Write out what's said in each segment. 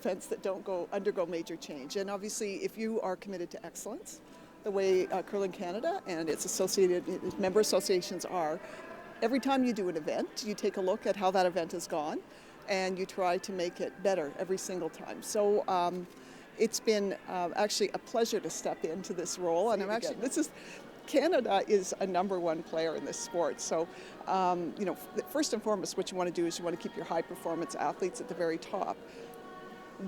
events that don't undergo major change. And obviously, if you are committed to excellence, the way Curling Canada and its member associations are, every time you do an event, you take a look at how that event has gone, and you try to make it better every single time. So it's been actually a pleasure to step into this role, and Canada is a number one player in this sport. So, first and foremost, what you want to do is you want to keep your high performance athletes at the very top.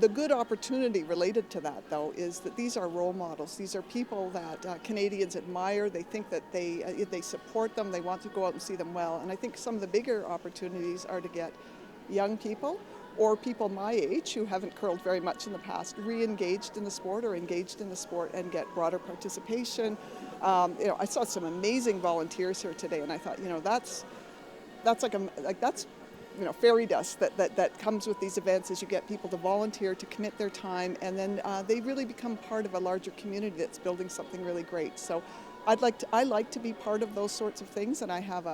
The good opportunity related to that, though, is that these are role models. These are people that Canadians admire. They think that they support them. They want to go out and see them well. And I think some of the bigger opportunities are to get young people or people my age who haven't curled very much in the past re-engaged in the sport or engaged in the sport and get broader participation. I saw some amazing volunteers here today, and I thought, that's fairy dust that comes with these events as you get people to volunteer, to commit their time, and then they really become part of a larger community that's building something really great. So I like to be part of those sorts of things, and I have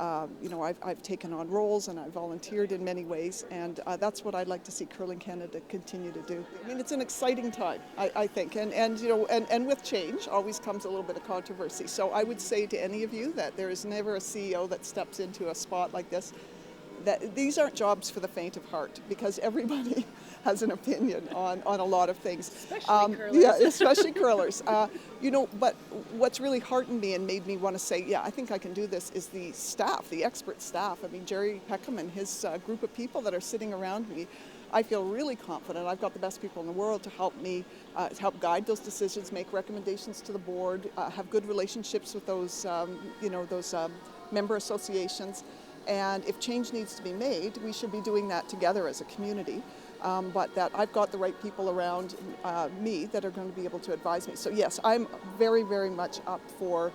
I've taken on roles and I've volunteered in many ways, and that's what I'd like to see Curling Canada continue to do. I mean, it's an exciting time, I think, and with change always comes a little bit of controversy. So I would say to any of you that there is never a CEO that steps into a spot like this, that these aren't jobs for the faint of heart, because everybody has an opinion on a lot of things. Especially curlers. Yeah, especially curlers. But what's really heartened me and made me want to say, yeah, I think I can do this, is the staff, the expert staff. I mean, Jerry Peckham and his group of people that are sitting around me, I feel really confident. I've got the best people in the world to help me, to help guide those decisions, make recommendations to the board, have good relationships with those member associations. And if change needs to be made, we should be doing that together as a community. But that I've got the right people around me that are going to be able to advise me. So yes, I'm very, very much up for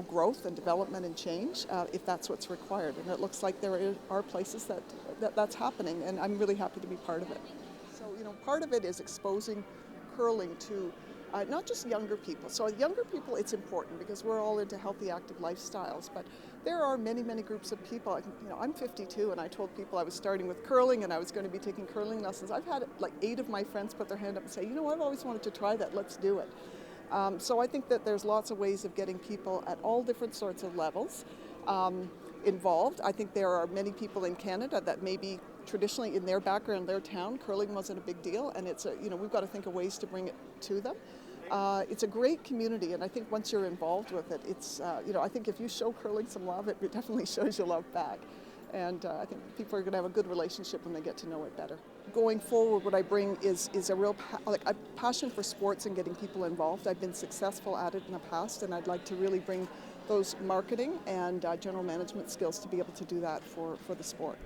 growth and development and change if that's what's required. And it looks like there are places that's happening, and I'm really happy to be part of it. So part of it is exposing curling to not just younger people. So younger people, it's important because we're all into healthy, active lifestyles, but there are many, many groups of people. I'm 52, and I told people I was starting with curling and I was going to be taking curling lessons. I've had like 8 of my friends put their hand up and say, I've always wanted to try that, let's do it. So I think that there's lots of ways of getting people at all different sorts of levels involved. I think there are many people in Canada that maybe traditionally in their background, their town, curling wasn't a big deal, and we've got to think of ways to bring it to them. It's a great community, and I think once you're involved with it, I think if you show curling some love, it definitely shows you love back. And I think people are going to have a good relationship when they get to know it better. Going forward, what I bring is a real a passion for sports and getting people involved. I've been successful at it in the past, and I'd like to really bring those marketing and general management skills to be able to do that for the sport.